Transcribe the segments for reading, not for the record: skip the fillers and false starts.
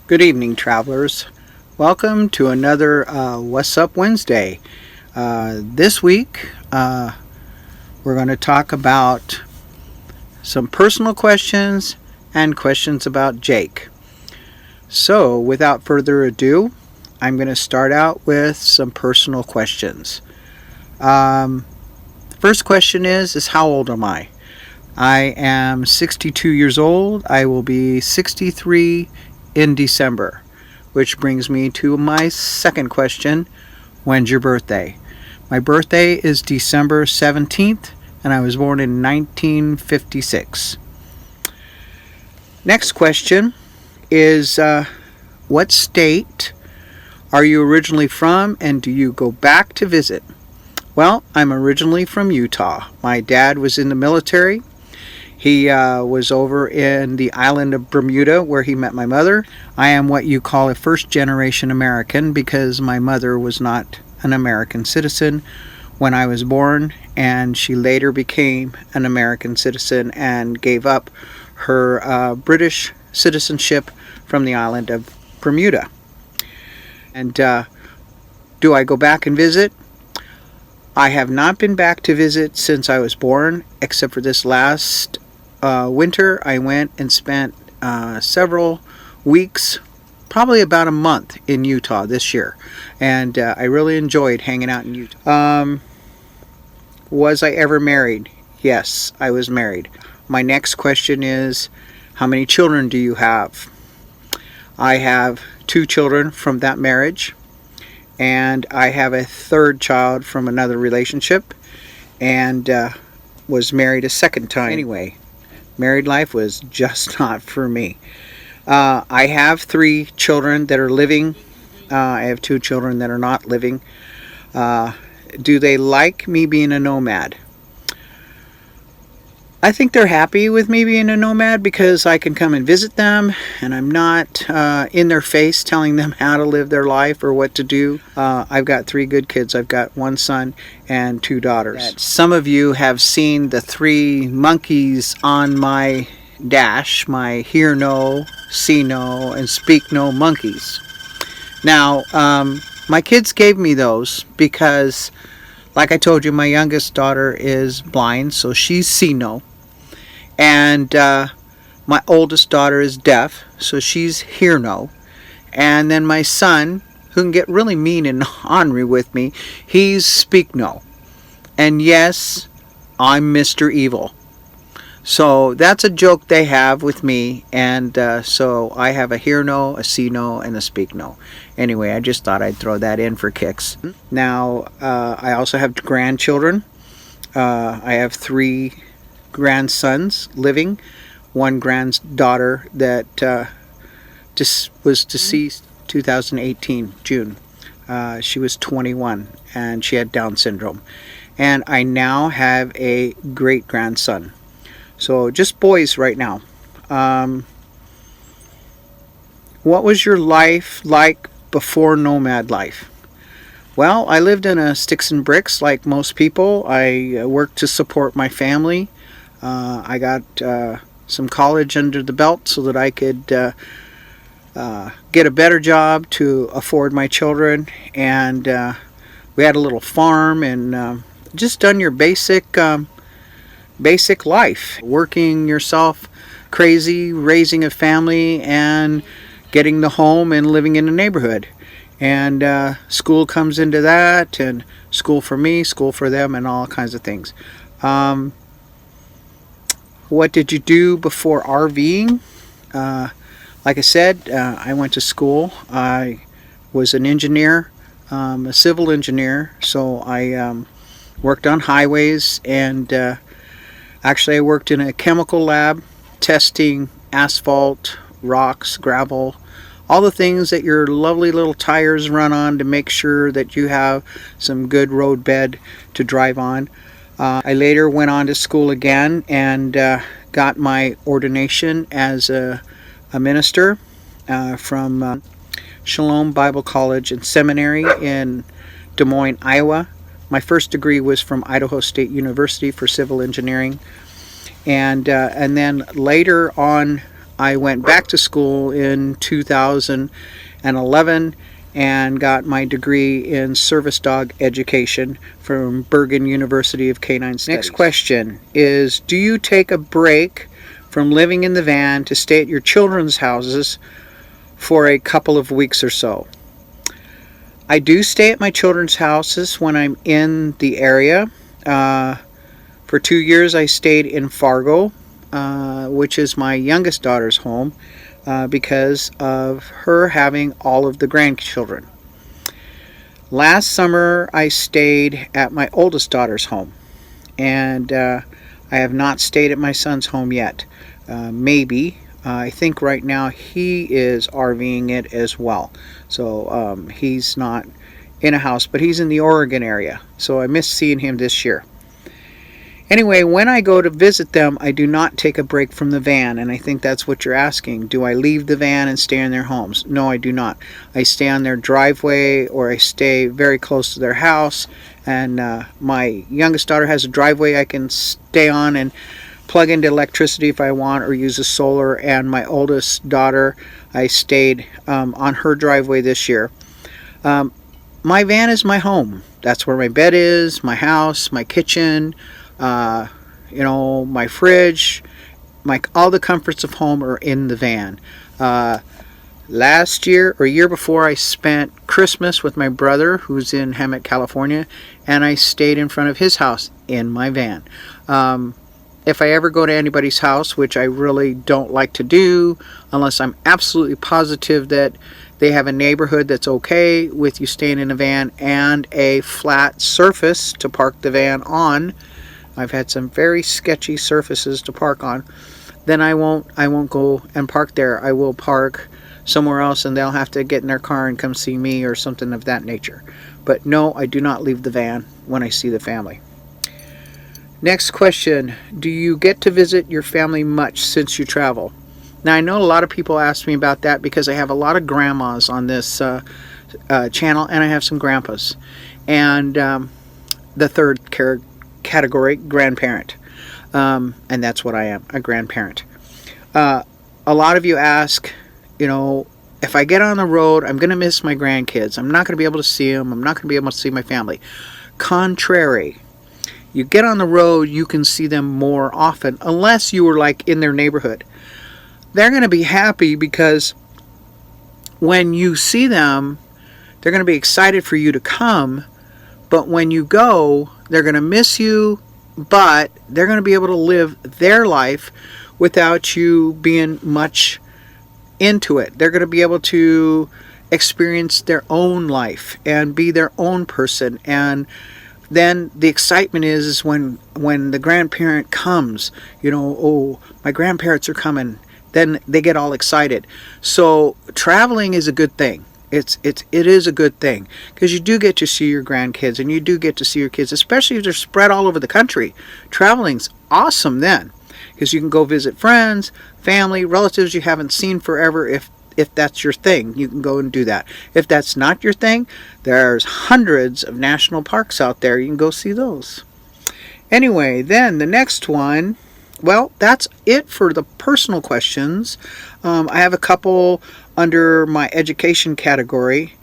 Good evening, travelers. Welcome to another What's Up Wednesday. This week, we're going to talk about some personal questions and questions about Jake. So, without further ado, I'm going to start out with some personal questions. First question is how old am I? I am 62 years old. I will be 63 in December, which brings me to my second question. When's your birthday? My birthday is December 17th, and I was born in 1956. Next question is what state are you originally from, and do you go back to visit? Well, I'm originally from Utah. My dad was in the military. He was over in the island of Bermuda where he met my mother. I am what you call a first-generation American because my mother was not an American citizen when I was born, and she later became an American citizen and gave up her British citizenship from the island of Bermuda. And do I go back and visit? I have not been back to visit since I was born, except for this last winter. I went and spent several weeks, probably about a month in Utah this year, and I really enjoyed hanging out in Utah. Was I ever married? Yes, I was married. My next question is, how many children do you have? I have 2 children from that marriage, and I have a third child from another relationship, and was married a second time. Anyway, married life was just not for me. I have 3 children that are living. I have 2 children that are not living. Do they like me being a nomad? I think they're happy with me being a nomad because I can come and visit them, and I'm not in their face telling them how to live their life or what to do. I've got 3 good kids. I've got 1 son and 2 daughters. Some of you have seen the 3 monkeys on my dash, my hear no, see no, and speak no monkeys. Now, my kids gave me those because, like I told you, my youngest daughter is blind, so she's see no. And my oldest daughter is deaf, so she's hear no. And then my son, who can get really mean and ornery with me, he's speak no. And yes, I'm Mr. Evil. So that's a joke they have with me, and so I have a hear no, a see no, and a speak no. Anyway, I just thought I'd throw that in for kicks. Now, I also have grandchildren. I have 3 grandsons living, 1 granddaughter that was deceased 2018 June. She was 21 and she had Down syndrome, and I now have a great grandson. So just boys right now. What was your life like before nomad life? Well, I lived in a sticks and bricks like most people. I worked to support my family. I got some college under the belt so that I could get a better job to afford my children, and we had a little farm, and just done your basic life, working yourself crazy, raising a family, and getting the home and living in the neighborhood. And school comes into that, and school for me, school for them, and all kinds of things. What did you do before RVing? Like I said, I went to school. I was an engineer, a civil engineer, so I worked on highways, and actually I worked in a chemical lab testing asphalt, rocks, gravel, all the things that your lovely little tires run on to make sure that you have some good road bed to drive on. I later went on to school again and got my ordination as a minister from Shalom Bible College and Seminary in Des Moines, Iowa. My first degree was from Idaho State University for civil engineering. And then later on, I went back to school in 2011 and got my degree in service dog education from Bergen University of Canine Studies. Next question is, do you take a break from living in the van to stay at your children's houses for a couple of weeks or so? I do stay at my children's houses when I'm in the area. For 2 years I stayed in Fargo, which is my youngest daughter's home, because of her having all of the grandchildren. Last summer I stayed at my oldest daughter's home, and I have not stayed at my son's home yet. Maybe. I think right now he is RVing it as well. So he's not in a house, but he's in the Oregon area. So I missed seeing him this year. Anyway, when I go to visit them, I do not take a break from the van, and I think that's what you're asking. Do I leave the van and stay in their homes? No, I do not. I stay on their driveway, or I stay very close to their house, and my youngest daughter has a driveway I can stay on and plug into electricity if I want, or use a solar, and my oldest daughter, I stayed on her driveway this year. My van is my home. That's where my bed is, my house, my kitchen, my fridge, all the comforts of home are in the van. Last year or year before, I spent Christmas with my brother, who's in Hemet, California, and I stayed in front of his house in my van. If I ever go to anybody's house, which I really don't like to do unless I'm absolutely positive that they have a neighborhood that's okay with you staying in a van and a flat surface to park the van on. I've had some very sketchy surfaces to park on. Then I won't go and park there. I will park somewhere else, and they'll have to get in their car and come see me or something of that nature. But no, I do not leave the van when I see the family. Next question, do you get to visit your family much since you travel? Now, I know a lot of people ask me about that because I have a lot of grandmas on this channel, and I have some grandpas. And the third category, grandparent. And that's what I am, a grandparent. A lot of you ask, if I get on the road, I'm going to miss my grandkids. I'm not going to be able to see them. I'm not going to be able to see my family. Contrary. You get on the road, you can see them more often, unless you were like in their neighborhood. They're going to be happy because when you see them, they're going to be excited for you to come. But when you go, they're going to miss you, but they're going to be able to live their life without you being much into it. They're going to be able to experience their own life and be their own person. And then the excitement is when the grandparent comes, oh, my grandparents are coming. Then they get all excited. So traveling is a good thing. It is a good thing because you do get to see your grandkids, and you do get to see your kids, especially if they're spread all over the country. Traveling's awesome then, because you can go visit friends, family, relatives you haven't seen forever. If that's your thing, you can go and do that. If that's not your thing, there's hundreds of national parks out there. You can go see those. Anyway, then the next one, well, that's it for the personal questions. I have a couple under my education category.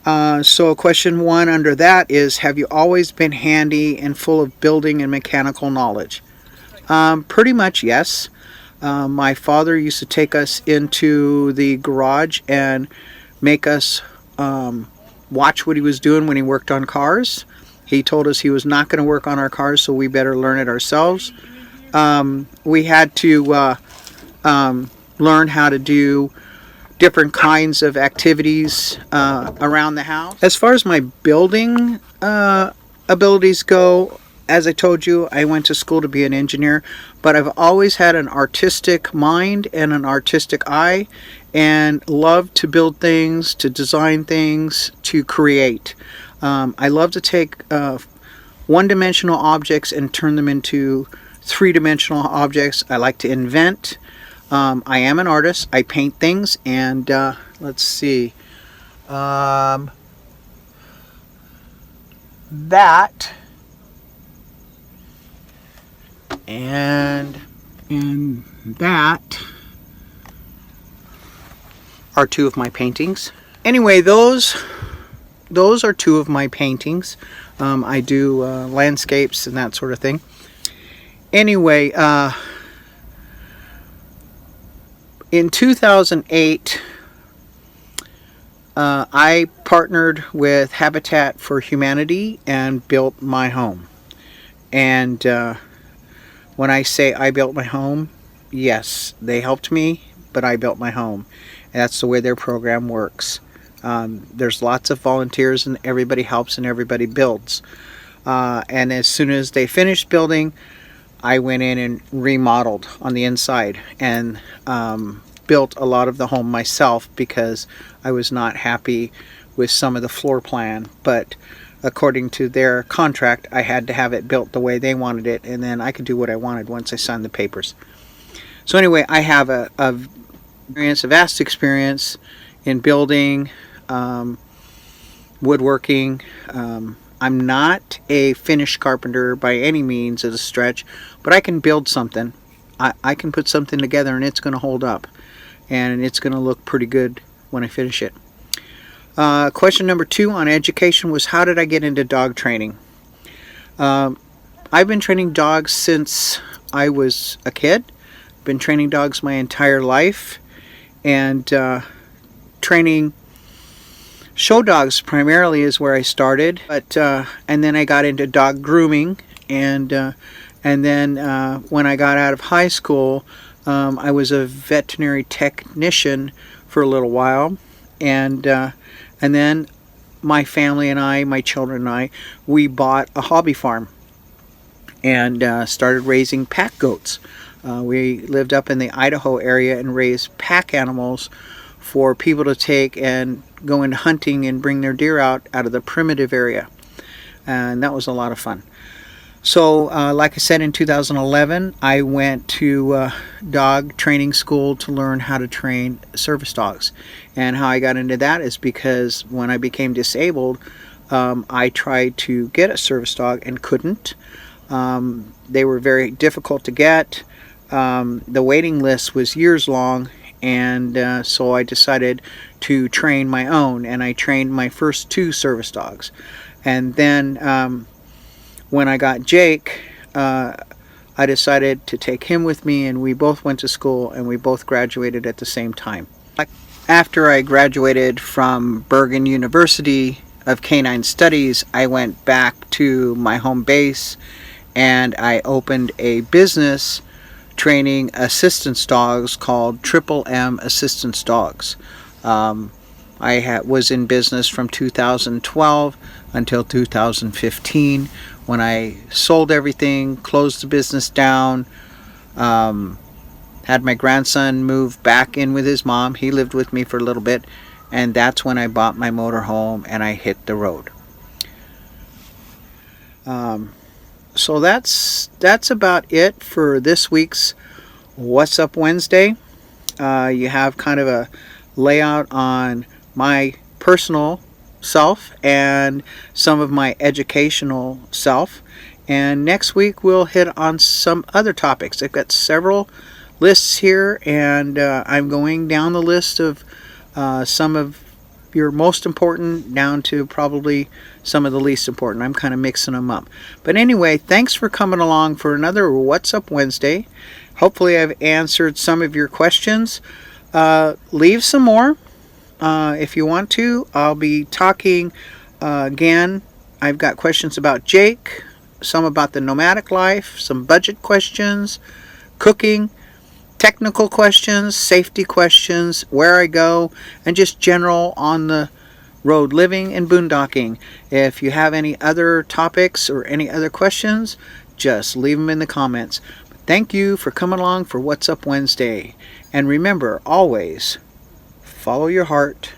So question 1 under that is, have you always been handy and full of building and mechanical knowledge? Pretty much, yes. My father used to take us into the garage and make us watch what he was doing when he worked on cars. He told us he was not going to work on our cars, so we better learn it ourselves. We had to learn how to do different kinds of activities around the house. As far as my building abilities go, as I told you, I went to school to be an engineer, but I've always had an artistic mind and an artistic eye, and love to build things, to design things, to create. I love to take one-dimensional objects and turn them into three-dimensional objects. I like to invent. I am an artist. I paint things, and let's see. That and that are two of my paintings. Anyway, those are two of my paintings. I do landscapes and that sort of thing. Anyway, in 2008, I partnered with Habitat for Humanity and built my home. And when I say I built my home, yes, they helped me, but I built my home. And that's the way their program works. There's lots of volunteers and everybody helps and everybody builds. And as soon as they finished building, I went in and remodeled on the inside and built a lot of the home myself because I was not happy with some of the floor plan. But according to their contract, I had to have it built the way they wanted it, and then I could do what I wanted once I signed the papers. So anyway, I have a vast experience in building, woodworking. I'm not a finished carpenter by any means as a stretch, but I can build something. I can put something together and it's going to hold up, and it's going to look pretty good when I finish it. Question number 2 on education was, how did I get into dog training? I've been training dogs since I was a kid. Been training dogs my entire life, and training show dogs primarily is where I started. But and then I got into dog grooming, and then when I got out of high school, I was a veterinary technician for a little while, and then my family and I, my children and I, we bought a hobby farm and started raising pack goats. We lived up in the Idaho area and raised pack animals for people to take and go into hunting and bring their deer out of the primitive area. And that was a lot of fun. So, like I said, in 2011, I went to dog training school to learn how to train service dogs. And how I got into that is because when I became disabled, I tried to get a service dog and couldn't. They were very difficult to get. The waiting list was years long, and so I decided to train my own, and I trained my first 2 service dogs. And then when I got Jake, I decided to take him with me, and we both went to school and we both graduated at the same time. After I graduated from Bergen University of Canine Studies, I went back to my home base and I opened a business training assistance dogs called Triple M Assistance Dogs. I was in business from 2012 until 2015 when I sold everything, closed the business down, had my grandson move back in with his mom. He lived with me for a little bit, and that's when I bought my motorhome and I hit the road. So that's about it for this week's What's Up Wednesday. You have kind of a layout on my personal self and some of my educational self, and next week we'll hit on some other topics. I've got several lists here, and I'm going down the list of some of your most important down to probably some of the least important. I'm kind of mixing them up. But anyway, thanks for coming along for another What's Up Wednesday. Hopefully I've answered some of your questions. Leave some more if you want to. I'll be talking again. I've got questions about Jake, some about the nomadic life, some budget questions, cooking, technical questions, safety questions, where I go, and just general on the road living and boondocking. If you have any other topics or any other questions, just leave them in the comments. Thank you for coming along for What's Up Wednesday. And remember, always follow your heart,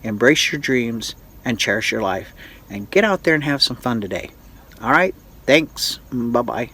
embrace your dreams, and cherish your life. And get out there and have some fun today. All right? Thanks. Bye-bye.